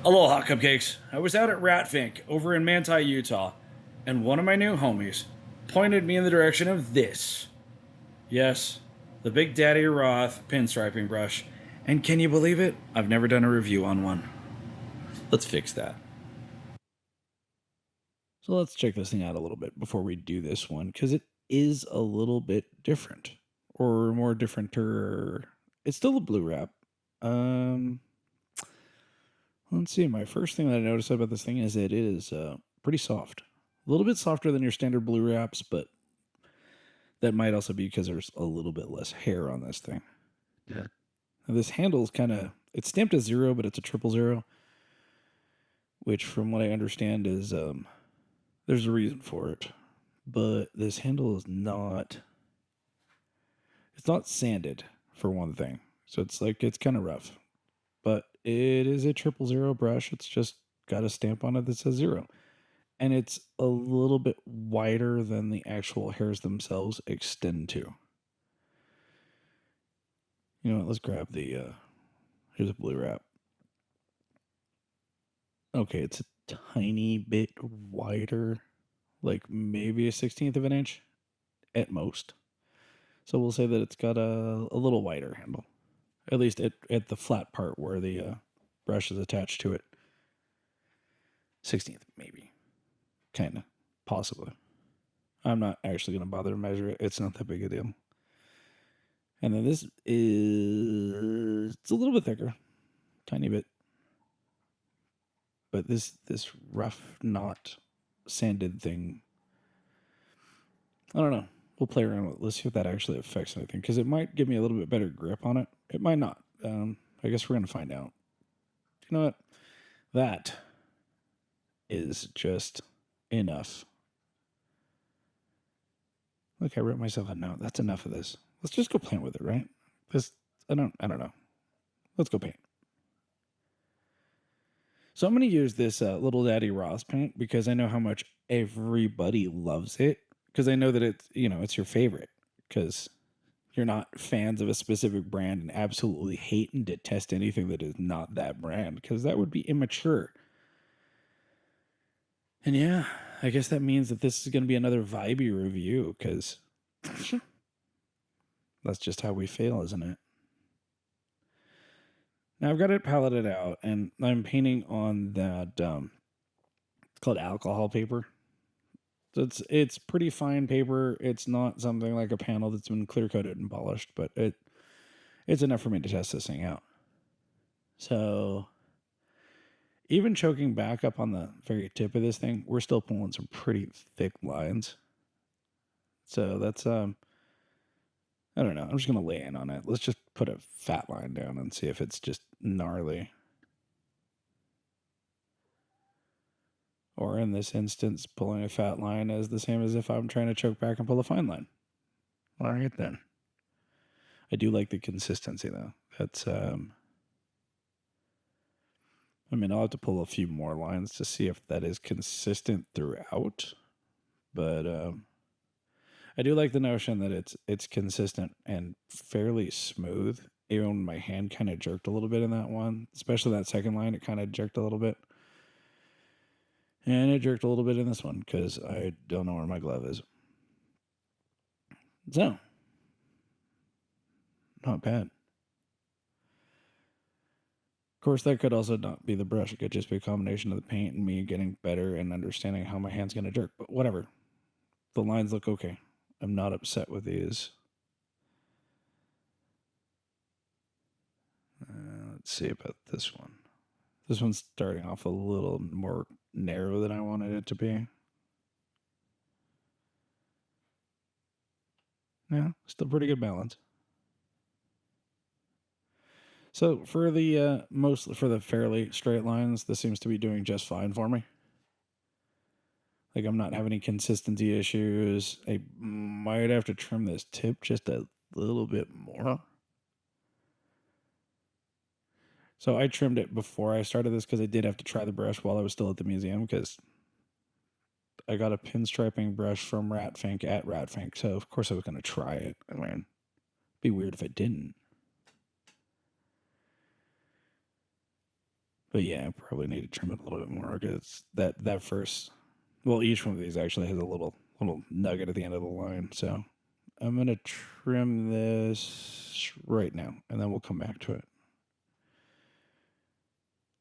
Aloha, cupcakes. I was out at Rat Fink over in Manti, Utah, and one of my new homies pointed me in the direction of this. Yes, the Big Daddy Roth pinstriping brush. And can you believe it? I've never done a review on one. Let's fix that. So let's check this thing out a little bit before we do this one, because it is a little bit different. Or more differenter. It's still a blue wrap. Let's see. My first thing that I noticed about this thing is it is pretty soft. A little bit softer than your standard blue wraps, but that might also be because there's a little bit less hair on this thing. Yeah. Now, this handle is it's stamped as 0, but it's a 000, which from what I understand is there's a reason for it. But this handle is it's not sanded, for one thing. So it's kind of rough. But it is a 000 brush. It's just got a stamp on it that says 0. And it's a little bit wider than the actual hairs themselves extend to. You know what? Let's grab here's a blue wrap. Okay, it's a tiny bit wider, like maybe a 16th of an inch at most. So we'll say that it's got a little wider handle, at least at the flat part where the brush is attached to it. 16th, maybe. Kind of. Possibly. I'm not actually going to bother to measure it. It's not that big a deal. And then this it's a little bit thicker. Tiny bit. But this rough, not sanded thing, I don't know. We'll play around with it. Let's see if that actually affects anything. Because it might give me a little bit better grip on it. It might not. I guess we're going to find out. You know what? That is just enough. Look, I wrote myself a note. That's enough of this. Let's just go paint with it, right? I don't know. Let's go paint. So I'm going to use this Little Daddy Roth paint because I know how much everybody loves it. Because I know that it's your favorite. Because you're not fans of a specific brand and absolutely hate and detest anything that is not that brand. Because that would be immature. And yeah, I guess that means that this is going to be another vibey review. Because that's just how we fail, isn't it? Now I've got it paletted out, and I'm painting on that. It's called alcohol paper. So it's pretty fine paper. It's not something like a panel that's been clear coated and polished, but it's enough for me to test this thing out. So even choking back up on the very tip of this thing, we're still pulling some pretty thick lines. So that's I don't know. I'm just going to lay in on it. Let's just put a fat line down and see if it's just gnarly. Or in this instance, pulling a fat line is the same as if I'm trying to choke back and pull a fine line. All right, then. I do like the consistency, though. That's, I'll have to pull a few more lines to see if that is consistent throughout. But I do like the notion that it's consistent and fairly smooth. Even my hand kind of jerked a little bit in that one, especially that second line. It kind of jerked a little bit, and it jerked a little bit in this one because I don't know where my glove is. So, not bad. Of course, that could also not be the brush. It could just be a combination of the paint and me getting better and understanding how my hand's going to jerk. But whatever. The lines look okay. I'm not upset with these. Let's see about this one. This one's starting off a little more narrow than I wanted it to be. Yeah, still pretty good balance. So for the for the fairly straight lines, this seems to be doing just fine for me. Like I'm not having any consistency issues. I might have to trim this tip just a little bit more. So I trimmed it before I started this because I did have to try the brush while I was still at the museum because I got a pinstriping brush from Rat Fink at Rat Fink. So of course I was going to try it. I mean, it'd be weird if I didn't. But yeah, I probably need to trim it a little bit more because that first, well, each one of these actually has a little nugget at the end of the line. So I'm gonna trim this right now, and then we'll come back to it.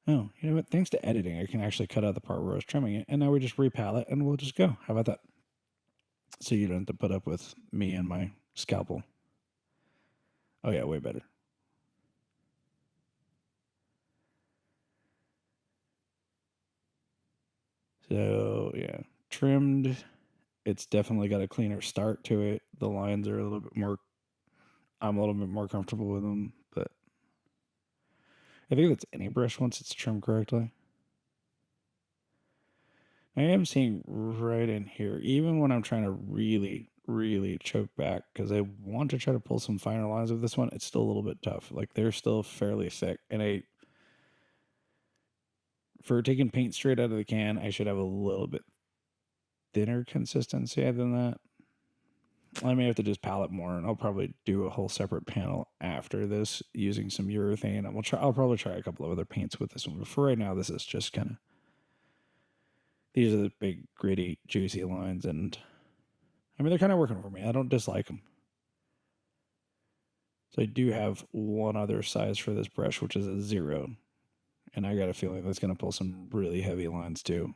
Oh, you know what? Thanks to editing, I can actually cut out the part where I was trimming it, and now we just repalette and we'll just go. How about that? So you don't have to put up with me and my scalpel. Oh yeah, way better. So yeah, trimmed. It's definitely got a cleaner start to it. The lines are a little bit more. I'm a little bit more comfortable with them, but I think that's any brush once it's trimmed correctly. I am seeing right in here, even when I'm trying to really choke back, because I want to try to pull some finer lines of this one, it's still a little bit tough. Like they're still fairly thick, and for taking paint straight out of the can, I should have a little bit thinner consistency than that. I may have to just palette more, and I'll probably do a whole separate panel after this using some urethane. I'll probably try a couple of other paints with this one, but for right now, this is just kind of, these are the big, gritty, juicy lines, and I mean, they're kind of working for me. I don't dislike them. So I do have one other size for this brush, which is a 0, and I got a feeling that's going to pull some really heavy lines too.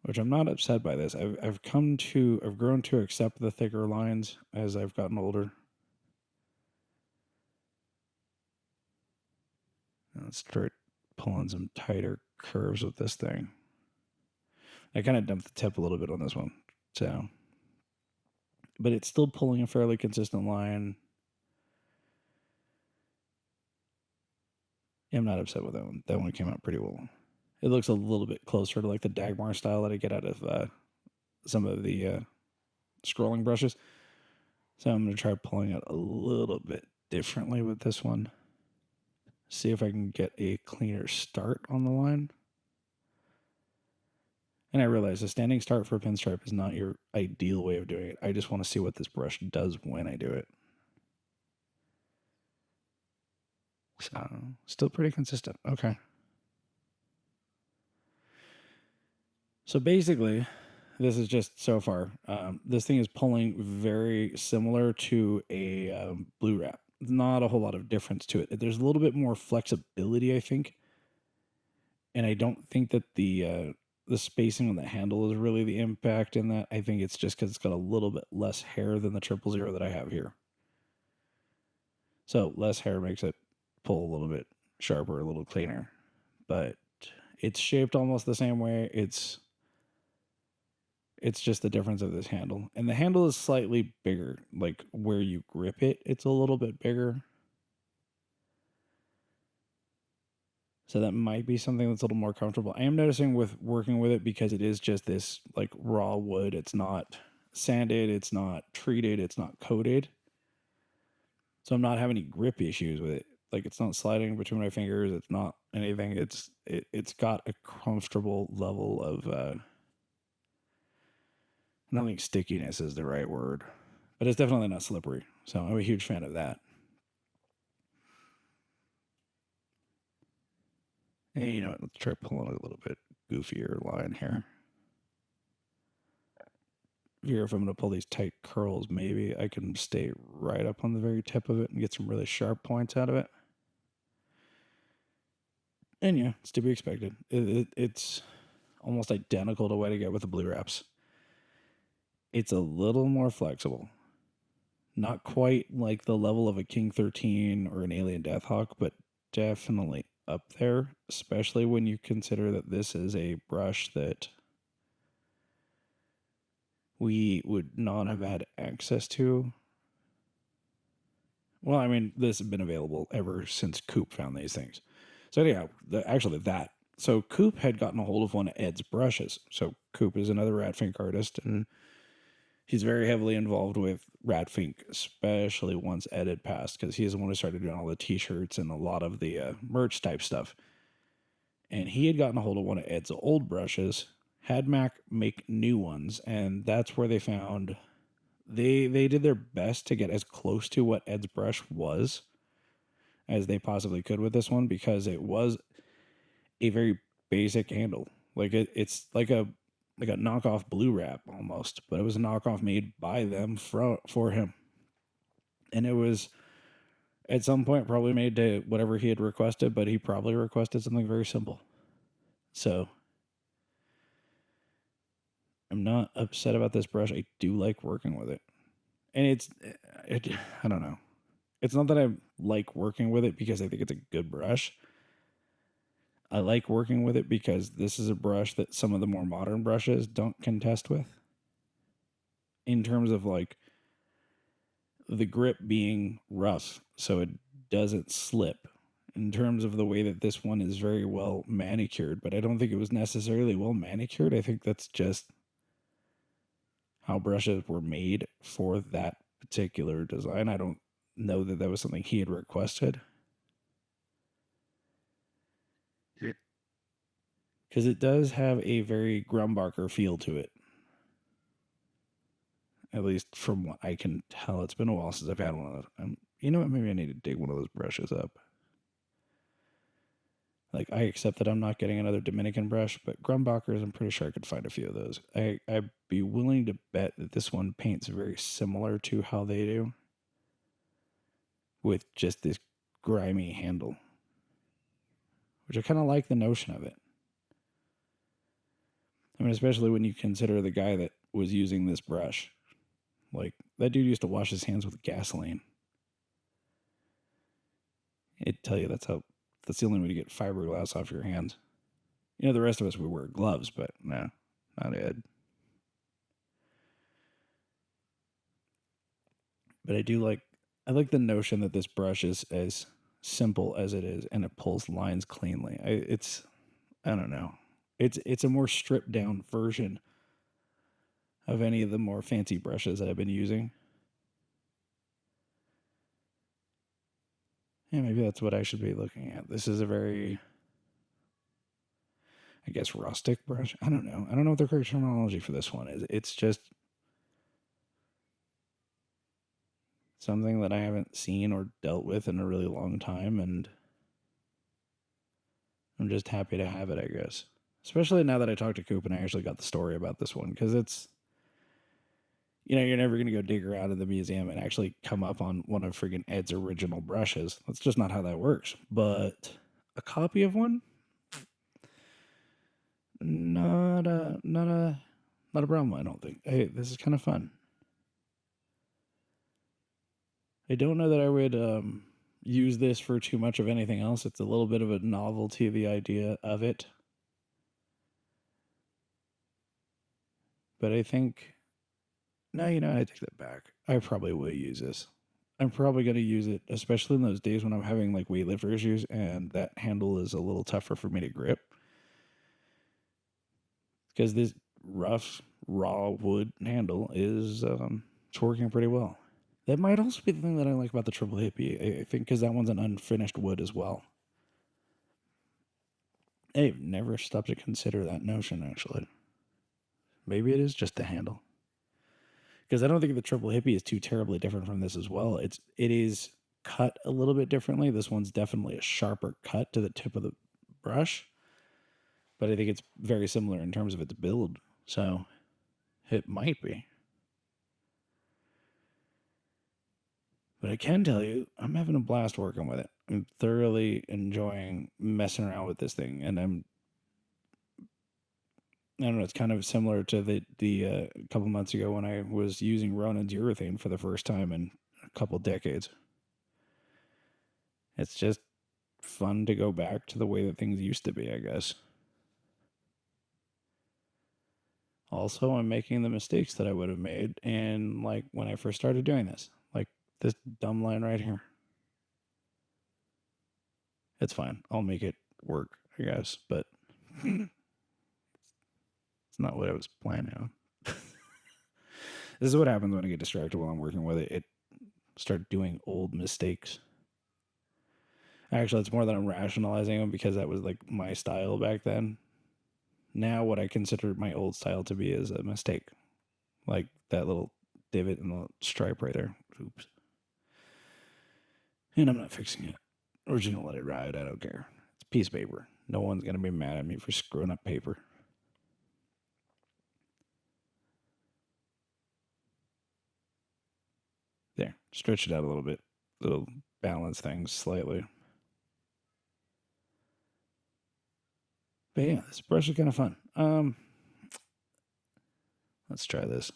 Which I'm not upset by this. I've grown to accept the thicker lines as I've gotten older. Let's start pulling some tighter curves with this thing. I kind of dumped the tip a little bit on this one, so, but it's still pulling a fairly consistent line. I'm not upset with that one. That one came out pretty well. It looks a little bit closer to like the Dagmar style that I get out of some of the scrolling brushes. So I'm going to try pulling it a little bit differently with this one. See if I can get a cleaner start on the line. And I realize a standing start for a pinstripe is not your ideal way of doing it. I just want to see what this brush does when I do it. So, still pretty consistent. Okay. So basically, this is just so far. This thing is pulling very similar to a blue wrap. Not a whole lot of difference to it. There's a little bit more flexibility, I think. And I don't think that the spacing on the handle is really the impact in that. I think it's just because it's got a little bit less hair than the 000 that I have here. So less hair makes it pull a little bit sharper, a little cleaner. But it's shaped almost the same way. It's just the difference of this handle. And the handle is slightly bigger. Like where you grip it, it's a little bit bigger. So that might be something that's a little more comfortable. I am noticing with working with it, because it is just this like raw wood. It's not sanded, it's not treated, it's not coated. So I'm not having any grip issues with it. Like it's not sliding between my fingers. It's not anything. It's got a comfortable level of I don't think stickiness is the right word, but it's definitely not slippery. So I'm a huge fan of that. Hey, you know what? Let's try pulling a little bit goofier line here. Here, if I'm going to pull these tight curls, maybe I can stay right up on the very tip of it and get some really sharp points out of it. And yeah, it's to be expected. It's almost identical to what I get with the blue wraps. It's a little more flexible. Not quite like the level of a King 13 or an Alien Deathhawk, but definitely up there, especially when you consider that this is a brush that we would not have had access to. Well, I mean, this has been available ever since Coop found these things. So anyhow, so Coop had gotten a hold of one of Ed's brushes. So Coop is another Rat Fink artist, and he's very heavily involved with Rat Fink, especially once Ed had passed, because he's the one who started doing all the T-shirts and a lot of the merch type stuff. And he had gotten a hold of one of Ed's old brushes, had Mac make new ones, and that's where they found they did their best to get as close to what Ed's brush was as they possibly could with this one, because it was a very basic handle. Like it's like a knockoff Blue Wrap almost, but it was a knockoff made by them for him. And it was at some point probably made to whatever he had requested, but he probably requested something very simple. So I'm not upset about this brush. I do like working with it. And I don't know. It's not that I like working with it because I think it's a good brush. I like working with it because this is a brush that some of the more modern brushes don't contest with. In terms of like the grip being rough so it doesn't slip. In terms of the way that this one is very well manicured, but I don't think it was necessarily well manicured. I think that's just how brushes were made for that particular design. I don't know that was something he had requested. Because it does have a very Grumbarker feel to it. At least from what I can tell. It's been a while since I've had one of those. You know what? Maybe I need to dig one of those brushes up. Like, I accept that I'm not getting another Dominican brush, but Grumbacher's, I'm pretty sure I could find a few of those. I'd be willing to bet that this one paints very similar to how they do, with just this grimy handle, which I kind of like the notion of it. I mean, especially when you consider the guy that was using this brush. Like, that dude used to wash his hands with gasoline. It'd tell you that's the only way to get fiberglass off your hands. You know, the rest of us, we wear gloves, but no, not Ed. But I like the notion that this brush is as simple as it is, and it pulls lines cleanly. I don't know. It's a more stripped down version of any of the more fancy brushes that I've been using. Yeah, maybe that's what I should be looking at. This is a very, I guess, rustic brush. I don't know. I don't know what the correct terminology for this one is. It's just something that I haven't seen or dealt with in a really long time, and I'm just happy to have it, I guess. Especially now that I talked to Coop and I actually got the story about this one, because it's, you know, you're never going to go dig around in the museum and actually come up on one of friggin' Ed's original brushes. That's just not how that works. But a copy of one, not a problem, I don't think. Hey, this is kind of fun. I don't know that I would use this for too much of anything else. It's a little bit of a novelty, the idea of it. But I think, no, you know, I take that back. I probably will use this. I'm probably going to use it, especially in those days when I'm having like weightlifter issues and that handle is a little tougher for me to grip. Because this rough, raw wood handle is it's working pretty well. That might also be the thing that I like about the triple hippie. I think because that one's an unfinished wood as well. I've never stopped to consider that notion, actually. Maybe it is just the handle. Because I don't think the triple hippie is too terribly different from this as well. It is cut a little bit differently. This one's definitely a sharper cut to the tip of the brush. But I think it's very similar in terms of its build. So it might be. But I can tell you, I'm having a blast working with it. I'm thoroughly enjoying messing around with this thing. And I don't know, it's kind of similar to the couple months ago when I was using Ronan's urethane for the first time in a couple decades. It's just fun to go back to the way that things used to be, I guess. Also, I'm making the mistakes that I would have made and like when I first started doing this. Like this dumb line right here. It's fine. I'll make it work, I guess, but it's not what I was planning on. This is what happens when I get distracted while I'm working with it. It start doing old mistakes. Actually, it's more that I'm rationalizing them because that was like my style back then. Now, what I consider my old style to be is a mistake. Like that little divot and the stripe right there. Oops. And I'm not fixing it. We're just gonna let it ride. I don't care. It's a piece of paper. No one's gonna be mad at me for screwing up paper. There. Stretch it out a little bit. It'll balance things slightly. But yeah, this brush is kind of fun. Let's try this.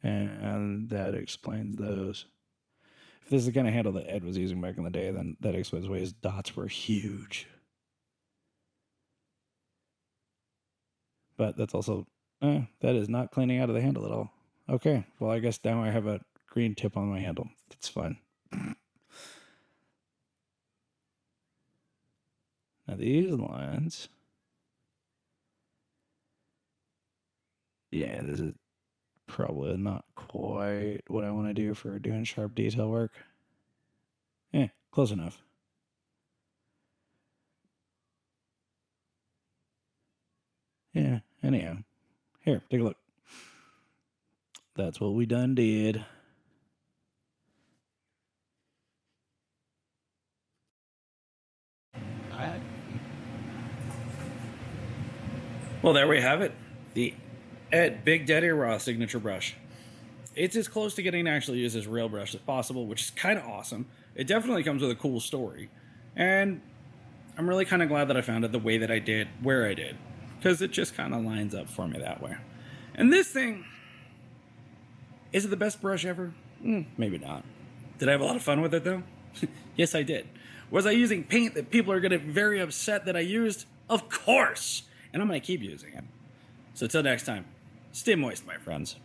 And that explains those. If this is the kind of handle that Ed was using back in the day, then that explains why his dots were huge. But that's also, that is not cleaning out of the handle at all. Okay, well, I guess now I have a green tip on my handle. That's fine. Now these lines, yeah, this is probably not quite what I want to do for doing sharp detail work. Close enough. Yeah, anyhow. Here, take a look. That's what we done did. Well, there we have it. The Big Daddy Roth signature brush. It's as close to getting to actually use this real brush as possible, which is kind of awesome. It definitely comes with a cool story. And I'm really kind of glad that I found it the way that I did, where I did. Because it just kind of lines up for me that way. And this thing, is it the best brush ever? Maybe not. Did I have a lot of fun with it though? Yes, I did. Was I using paint that people are going to be very upset that I used? Of course! And I'm going to keep using it. So till next time, stay moist, my friends.